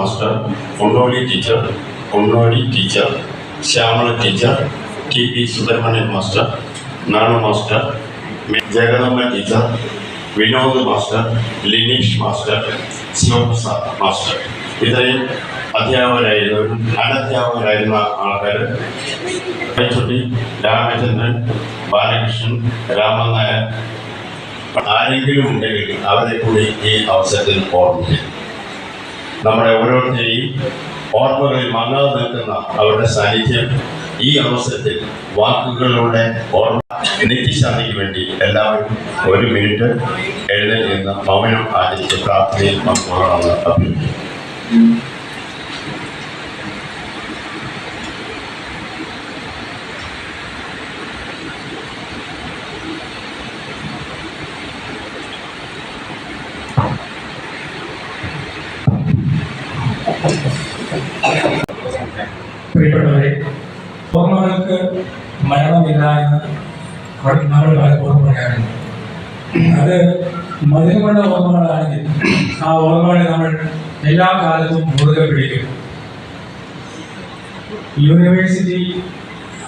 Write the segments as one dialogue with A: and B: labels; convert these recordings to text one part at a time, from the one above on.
A: Master, Ponnoli teacher, Shyamala teacher, TP. Subrahmanyan master, Nanu master, Jagadamma teacher, Vinod master, Lineesh master, Sivaprasad master, ഇത്രയും അധ്യാപകരായിരുന്നവരും അനധ്യാപകരായിരുന്ന ആൾക്കാർ ചുട്ടി, രാമചന്ദ്രൻ, ബാലകൃഷ്ണൻ, രാമൻ നായർ, ആരെങ്കിലും ഉണ്ടെങ്കിൽ അവരെ കൂടി ഈ അവസരത്തിൽ ഓർമ്മിക്കും. നമ്മുടെ ഓരോരുത്തരെയും ഓർമ്മകളിൽ മങ്ങാതെ നിൽക്കുന്ന അവരുടെ സാന്നിധ്യം ഈ അവസരത്തിൽ വാക്കുകളിലൂടെ ഓർമ്മ നിത്യശാന്തിക്ക് വേണ്ടി എല്ലാവരും 1 മിനിറ്റ് എഴുന്നേറ്റ് നിന്ന് മൗനം ആചരിച്ച് പ്രാർത്ഥനയിൽ പങ്കുകൊള്ളണമെന്ന് അഭ്യർത്ഥിക്കുന്നു.
B: പ്രിയപ്പെട്ടവരെ, ഓർമ്മകൾക്ക് മരണമില്ല എന്ന് നമ്മൾ പലപ്പോഴും പറയാറുണ്ട്. അത് മധുരമുള്ള ഓർമ്മകളാണെങ്കിൽ ആ ഓർമ്മകളെ നമ്മൾ എല്ലാ കാലത്തും മുറുകെ പിടിക്കും. യൂണിവേഴ്സിറ്റി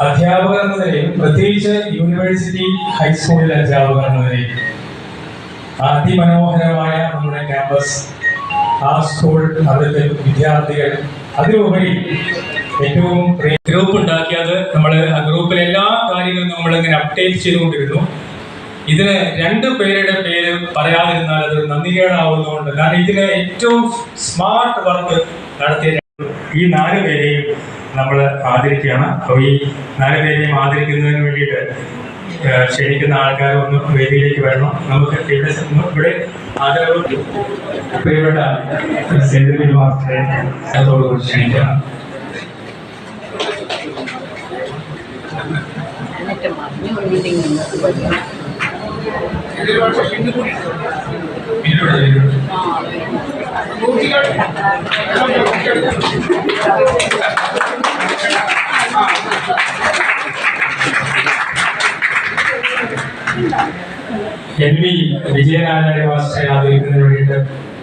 B: അധ്യാപകർ എന്ന നിലയിൽ, പ്രത്യേകിച്ച് യൂണിവേഴ്സിറ്റി ഹൈസ്കൂളിലെ അധ്യാപകർ എന്ന നിലയിൽ അതിമനോഹരമായ നമ്മുടെ ക്യാമ്പസ്, ആ സ്കൂൾ, അതിലെ വിദ്യാർത്ഥികൾ, അതിലുപരി ഏറ്റവും ഗ്രൂപ്പ് ഉണ്ടാക്കിയത് നമ്മൾ ആ ഗ്രൂപ്പിലെ എല്ലാ കാര്യങ്ങളും നമ്മളിങ്ങനെ അപ്ഡേറ്റ് ചെയ്തുകൊണ്ടിരുന്നു. ഇതിന് 2 പേരുടെ പേര് പറയാതിരുന്നാൽ അത് നന്ദികേടാവുന്നതുകൊണ്ട്, കാരണം ഇതിന് ഏറ്റവും സ്മാർട്ട് വർക്ക് നടത്തിയ ഈ 4 പേരെയും നമ്മൾ ആദരിക്കുകയാണ്. അപ്പോൾ ഈ 4 പേരെയും ആദരിക്കുന്നതിന് വേണ്ടിയിട്ട് ക്ഷണിക്കുന്ന ആൾക്കാർ ഒന്ന് വേദിയിലേക്ക് വരണം. നമുക്ക് ഇവിടെ ആദരവ് പ്രിയപ്പെട്ട സെൻട്രൽ മാസ്റ്ററെ അതോടുകൂടി ക്ഷണിക്കണം. എൻ.വി. വിജയനാരായണ മാസ്റ്ററെ ആദരിക്കുന്നതിന് വേണ്ടിയിട്ട്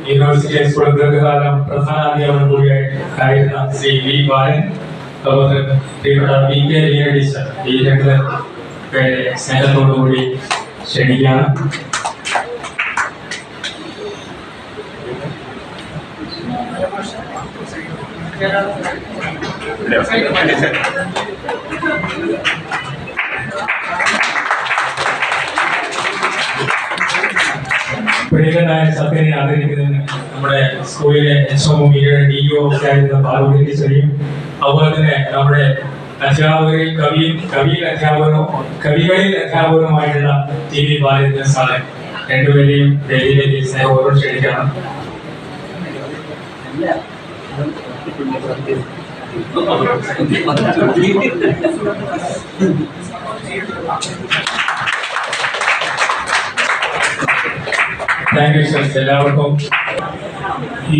B: യൂണിവേഴ്സിറ്റി ഹൈസ്കൂൾ ദീർഘകാലം പ്രധാനാധ്യാപകൻ കൂടിയായിരുന്ന ശ്രീ വി. ബാലൻ, അതുപോലെ പ്രിയപ്പെട്ട പി.കെ. ലീന ടീച്ചർ, ഈ 2 പേരെ സ്നേഹത്തോടുകൂടി ക്ഷണിക്കുകയാണ്. പ്രിയങ്കരനായ സത്യനെ ആദരിക്കുന്നതിന് നമ്മുടെ സ്കൂളിലെ HO DO ഒക്കെ ആയിരുന്ന പാർവതി ടീച്ചറെയും, അതുപോലെ തന്നെ നമ്മുടെ അധ്യാപകരിൽ കവികളിൽ അധ്യാപകരുമായിട്ടുള്ള ടി.വി. ബാലചന്ദ്രൻ സാറെ, 2 പേരെയും വേദിയിലേക്ക് സ്നേഹപൂർവ്വം ക്ഷണിക്കണം. Thank you sir. എല്ലാവർക്കും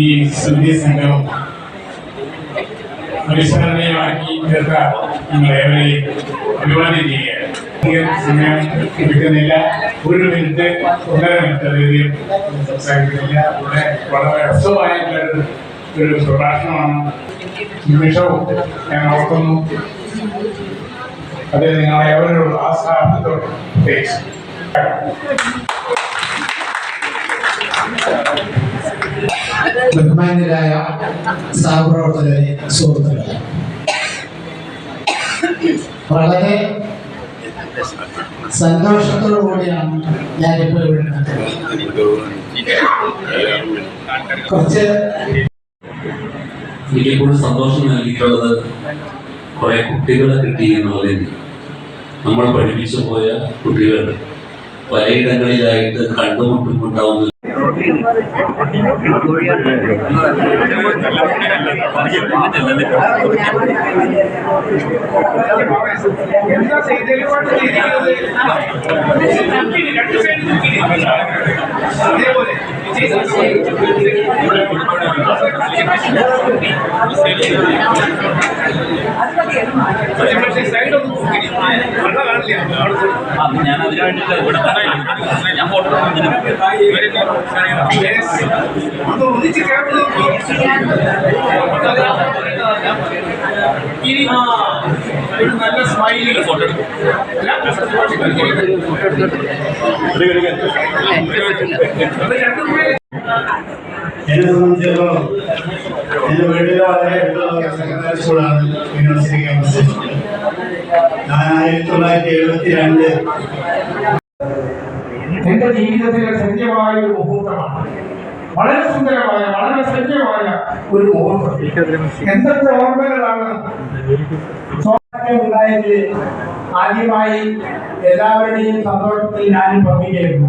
B: ഈ സ്മൃതി സംഘം അനുസ്മരണീയമാക്കി തീർത്ത നിങ്ങളേവരെയും അഭിവാദ്യം ചെയ്യുകയാണ്. സമയം എടുക്കുന്നില്ല, 1 മിനിറ്റ് 1.5 മിനിറ്റ് അധികം സംസാരിക്കുന്നില്ല. ഇവിടെ വളരെ രസമായിട്ടുള്ള ഒരു പ്രഭാഷണമാണ്. നിമിഷവും ഞാൻ ഓർക്കുന്നു. അത് നിങ്ങളെ എവരോടും ആ സ്ഥാപനത്തോട് പ്രത്യേകിച്ച്
C: ബഹുമാന്യരായ സഹപ്രവർത്തകരെ, സുഹൃത്തുക്കളെ, വളരെ സന്തോഷത്തോടു കൂടിയാണ് ഞാനിപ്പോൾ ഇവിടെ കുറച്ച്
D: എനിക്കെപ്പോഴും സന്തോഷം നൽകിയിട്ടുള്ളത് കുറെ കുട്ടികളെ കിട്ടി എന്നുള്ളതിന്. നമ്മൾ പഠിപ്പിച്ചു പോയ കുട്ടികൾ പലയിടങ്ങളിലായിട്ട് കണ്ടുമുട്ടുമുണ്ടാവുന്ന
E: ഞാൻ അതിനു വേണ്ടിയിട്ട് ഇവിടെ ഞാൻ ഫോട്ടോ നല്ല സ്മൈലിൽ ഫോട്ടോ എടുക്കും.
F: എന്നെ സംബന്ധിച്ചിടത്തോളം എൻ്റെ വീട്ടിൽ വളരെ അടുത്തുള്ള സെക്കൻഡറി സ്കൂളാണ് യൂണിവേഴ്സിറ്റി ക്യാമ്പസ്. ഞാൻ 1972
B: എന്റെ ജീവിതത്തിലെ സത്യമായ ഒരു മുഹൂർത്തമാണ്. വളരെ സുന്ദരമായ, വളരെ സത്യമായ ഒരു മുഹൂർത്തം. എന്തൊക്കെ ഓർമ്മകളാണ് ഉണ്ടായത്. ആദ്യമായി എല്ലാവരുടെയും സന്തോഷത്തിൽ ഞാനും പങ്കുചേരുന്നു.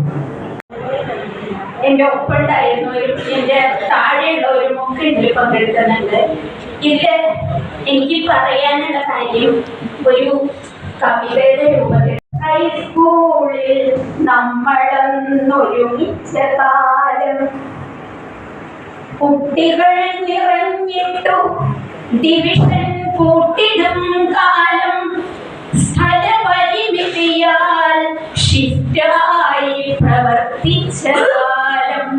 G: എന്റെ ഒപ്പുണ്ടായിരുന്നവരും എന്റെ താഴെയുള്ളവരും ഒക്കെ ഇതിൽ പങ്കെടുക്കുന്നുണ്ട്. ഇതില് എനിക്ക് പറയാനുള്ള കാര്യം ഒരു കവിതയുടെ രൂപത്തിൽ ഹൈസ്കൂളിൽ നമ്മളൊന്നൊരുമിച്ച കാലം, കുട്ടികൾ നിറഞ്ഞിട്ടു ഡിവിഷൻ കൂട്ടിടും കാലം, സ്ഥലപരിമിതിയാൽ ഷിഫ്റ്റായി പ്രവർത്തിച്ച കാലം,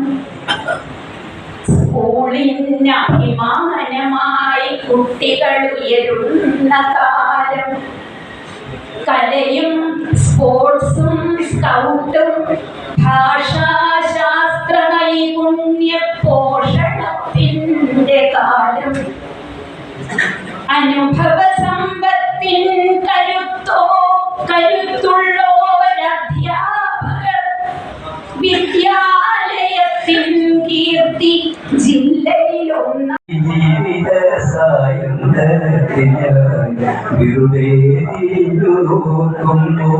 G: സ്കൂളിന് അഭിമാനമായി കുട്ടികൾ ഉയരുന്ന കാലം, കലയും സ്പോർട്സും സ്കൗട്ടും ഭാഷാശാസ്ത്ര നൈപുണ്യ പോഷണത്തിൻ്റെ കാലം, അനുഭവ സമ്പത്തിൻ കരുത്തുള്ളോരധ്യാപകർ, വിദ്യാലയത്തിൻ കീർത്തി ജില്ലയിലൊന്ന്.
H: ജീവിത സായന്തനത്തിന് വെറുതെ നോക്കുന്നു.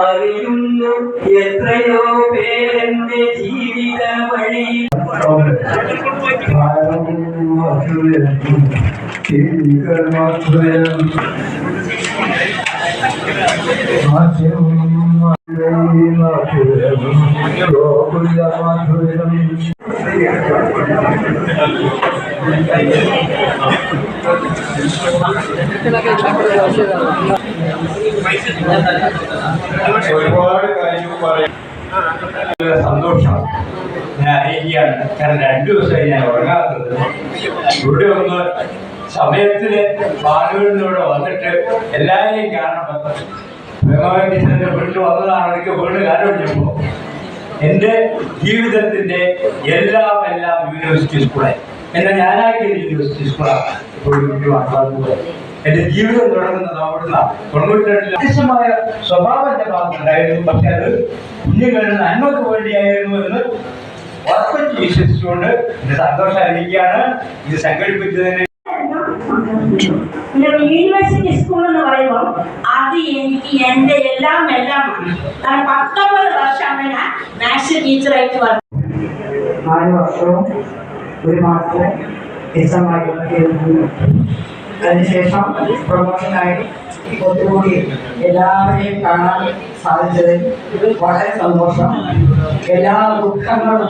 H: അറിയുന്നു എത്രയോ പേരെന്റെ ജീവിത വഴി.
B: ഒരുപാട് കാര്യങ്ങൾ പറയാം. സന്തോഷം ഞാൻ അറിയിക്കുകയാണ്. കാരണം 2 ദിവസമായി ഞാൻ ഉറങ്ങാത്തത്. ഇവിടെ ഒന്ന് സമയത്തിന് ബാലുകളിലൂടെ വന്നിട്ട് എല്ലാവരെയും കാണണം. ടീച്ചറിന്റെ വീട്ടിൽ വന്നതാണ്. എനിക്ക് വീട് ആലോചിച്ചപ്പോൾ എൻ്റെ ജീവിതത്തിൻ്റെ എല്ലാം യൂണിവേഴ്സിറ്റി സ്കൂളായി. എന്നെ ഞാനാക്കിയ യൂണിവേഴ്സിറ്റി സ്കൂളാണ് ഇപ്പോൾ എൻ്റെ ജീവിതം തുടങ്ങുന്നത് അവിടുന്ന്. 92 വ്യത്യസ്തമായ സ്വഭാവം എൻ്റെ ഭാഗത്തുണ്ടായിരുന്നു. പക്ഷെ അത് കുഞ്ഞുങ്ങളുടെ നന്മക്ക് വേണ്ടിയായിരുന്നു എന്ന് ഉറപ്പിച്ച് വിശ്വസിച്ചുകൊണ്ട് എൻ്റെ സന്തോഷം അറിയിക്കുകയാണ്. ഇത് സംഘടിപ്പിച്ചതിന്
G: യൂണിവേഴ്സിറ്റി സ്കൂൾ എന്ന് പറയുമ്പോൾ അത് എനിക്ക് എൻ്റെ എല്ലാമാണ്. കാരണം 19 വർഷമാണ് ഞാൻ മാത്സ് ടീച്ചറായിട്ട് വന്നത്.
C: 4 വർഷവും 1 മാസവും ടീച്ചറായി. അതിനുശേഷം പ്രൊമോഷനായി ഒത്തുകൂടി എല്ലാവരെയും കാണാൻ സാധിച്ചതിൽ വളരെ സന്തോഷം. എല്ലാ ദുഃഖങ്ങളും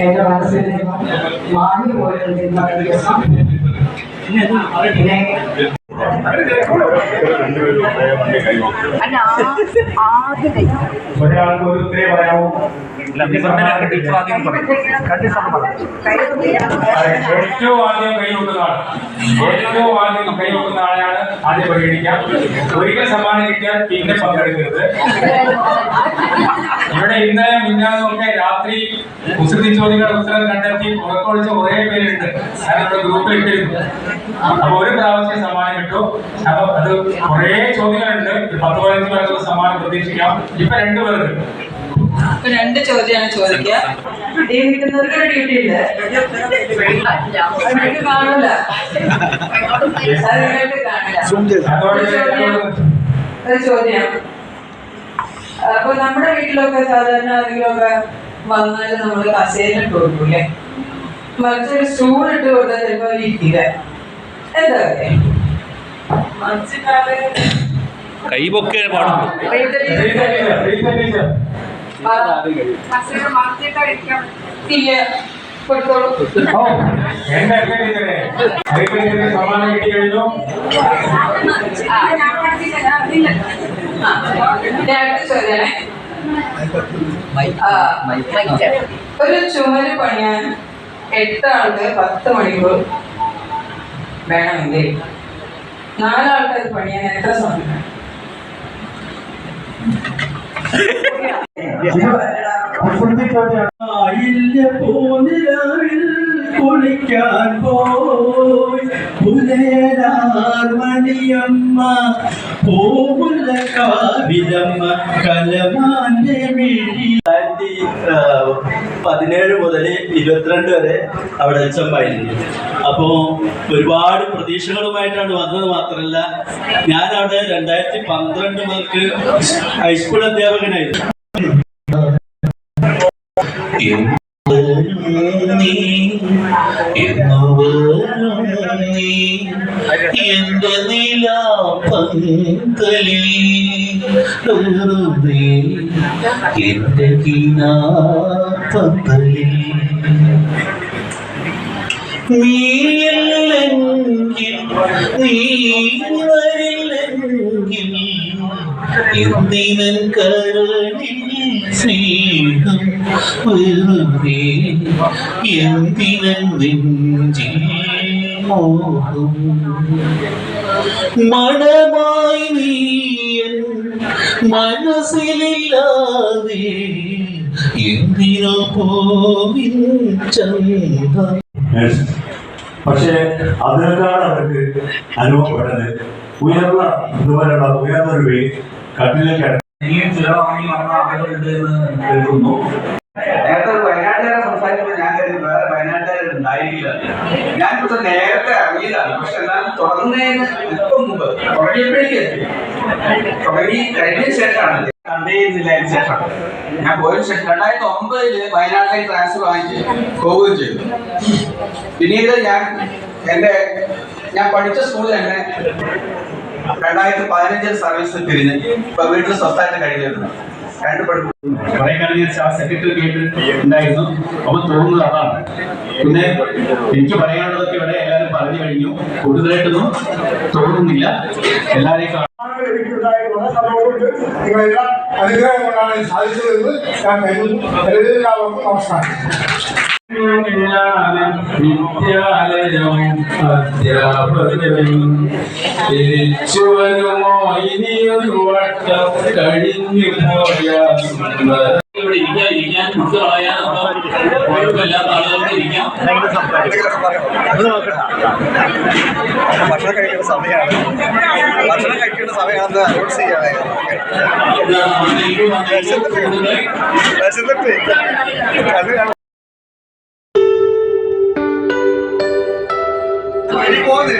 C: എൻ്റെ മനസ്സിൽ നിന്നും മാറി പോയിരുന്ന ദിവസം. പിന്നെ
B: ഒരാൾക്ക് ഒരു ഉത്തരേ പറയാമോ? ഏറ്റവും ആദ്യം കൈവക്കുന്ന ആളെയാണ് ആദ്യം പരിഗണിക്കാം. ഒരിക്കൽ സമ്മാനം കിട്ടിയാൽ പിന്നെ പങ്കെടുക്കരുത്. ഇവിടെ ഇന്നലെ മിന്നാമൊക്കെ രാത്രി കുസൃതി ചോദ്യങ്ങളുടെ ഉത്തരം കണ്ടെത്തി ഉറക്കൊളിച്ച കുറേ പേരുണ്ട്. അത് നമ്മുടെ ഗ്രൂപ്പിൽ ഇട്ടിരുന്നു. അപ്പൊ ഒരു പ്രാവശ്യം സമ്മാനം കിട്ടും. അപ്പൊ അത് കുറേ ചോദ്യങ്ങളുണ്ട്. 10-15 പേർക്ക് സമ്മാനം പ്രതീക്ഷിക്കാം. ഇപ്പൊ 2 പേർക്ക്
I: 2 ചോദ്യമാണ് ചോദിക്കുക. കിട്ടുന്നവർക്ക് ഒരു ഡ്യൂട്ടി ഉണ്ട്. കാണില്ല. ഒരു ചോദ്യം. അപ്പൊ നമ്മുടെ വീട്ടിലൊക്കെ സാധാരണ ആരെങ്കിലുമൊക്കെ വന്നാൽ നമ്മൾ കസേരയിട്ട് കൊടുക്കൂല്ലേ? മറിച്ചൊരു സ്റ്റൂൾ ഇട്ട് കൊടുത്താൽ ചിലപ്പോൾ ഇരിക്കില്ല. എന്താ
E: കൈപൊക്കെ പാടുന്നു.
I: ഇല്ല. 2 കൊടുത്തോളൂ.
B: ഓ എന്താ ടീച്ചറെ ടീച്ചറെ സമ്മാനം കിട്ടി കഴിഞ്ഞു.
I: അടുത്ത ചോദ്യമാണ്. ഒരു ചുമര് പണിയാൻ 8 ആൾക്ക് 10 മണിക്കൂർ വേണമെങ്കിൽ 4 ആൾക്ക് അത് പണിയാൻ എത്ര സമയം വേണം?
F: കുളിക്കാൻ പോയി മണിയമ്മ പൂമുല്ല കാവിലമ്മ കലമാന്റെ മിഴി. 2017 മുതൽ 22 വരെ അവിടെ വെച്ചമ്പായിരുന്നു. അപ്പോൾ ഒരുപാട് പ്രതീക്ഷകളുമായിട്ടാണ് വന്നത്. മാത്രമല്ല ഞാൻ അവിടെ 2012 മുതൽക്ക് ഹൈസ്കൂൾ അധ്യാപകനായിരുന്നു.
D: എന്റെ നിലാപന്തലി എന്റെ കിനാപന്തലി നീയില്ലെങ്കിൽ നീ വരില്ലെങ്കിൽ എന്തിനൻ കരളിൽ സ്നേഹം വെറുതെ എന്തിനൻ നെഞ്ചിൽ മോഹം മണമായി നീയൻ മനസ്സിലില്ലാതെ എന്തിനോ പോവിൻ ചന്തം.
J: പക്ഷേ അതിനേക്കാൾ അവർക്ക് അനുഭവപ്പെട്ടത് ഉയർന്നൊരു കട്ടിലേക്ക്
E: ഇനിയും ചിലവാങ്ങി വന്ന ആളുകളുണ്ട് എന്ന് കേൾക്കുന്നു.
K: നേരത്തെ ഒരു വയനാട്ടുകാരെ സംസാരിക്കുമ്പോൾ ഞാൻ കരുതി വേറെ വയനാട്ടുകാരുണ്ടായിരിക്കില്ല. ഞാൻ കുറച്ച് നേരത്തെ അറിയില്ലാണ്. പക്ഷെ എന്നാലും തുടങ്ങുന്നതിന് ഇപ്പം മുമ്പ് തുടങ്ങിയപ്പോഴേക്ക് തുടങ്ങി കഴിഞ്ഞ ശേഷമാണ് കണ്ടേയിരുന്നില്ല. അതിന് ശേഷം ഞാൻ പോയതിനു ശേഷം 2009 വയനാട്ടിലേക്ക് ട്രാൻസ്ഫർ വാങ്ങിച്ച് പോവുകയും ചെയ്തു. പിന്നീട് ഞാൻ പഠിച്ച സ്കൂളിൽ തന്നെ 2015 സർവീസ് പിരിഞ്ഞ് ഇപ്പൊ വീട്ടിൽ സ്വസ്ഥമായിട്ട് കഴിയുന്നു.
F: കുറെ കാലം ഞാൻ സ്റ്റാഫ് സെക്രട്ടറി ഉണ്ടായിരുന്നു. അപ്പൊ തോന്നുന്നത് അതാണ്. പിന്നെ എനിക്ക് പറയാനുള്ളതൊക്കെ ഇവിടെ എല്ലാവരും പറഞ്ഞു കഴിഞ്ഞു. കൂടുതലായിട്ടൊന്നും തോന്നുന്നില്ല. എല്ലാവരെയും
L: നിങ്ങളെല്ലാം അനുഗ്രഹം കൊണ്ടാണ് സാധിച്ചതെന്ന് ഞാൻ കരുതുന്നു. എല്ലാവർക്കും നമസ്കാരം.
B: വിദ്യാലയം അധ്യാപകരും തിരിച്ചു വരുമോ ഇനിയൊരു വട്ടം കഴിഞ്ഞു പോയാൽ
E: ഇവിടെ ഇരിക്കാൻ ബുക്ക് കളയാൻ കുഴപ്പമില്ലാത്ത ആളുകൾക്ക് ഇരിക്കാം.
K: ഭക്ഷണം കഴിക്കേണ്ട സമയമാണ്. ഭക്ഷണം കഴിക്കേണ്ട സമയമാണെന്ന് അനൗൺസ് ചെയ്യാണ്.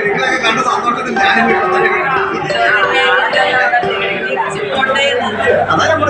K: നിങ്ങളൊക്കെ കണ്ട സന്തോഷത്തിൽ ഞാനും അതാ നമ്മൾ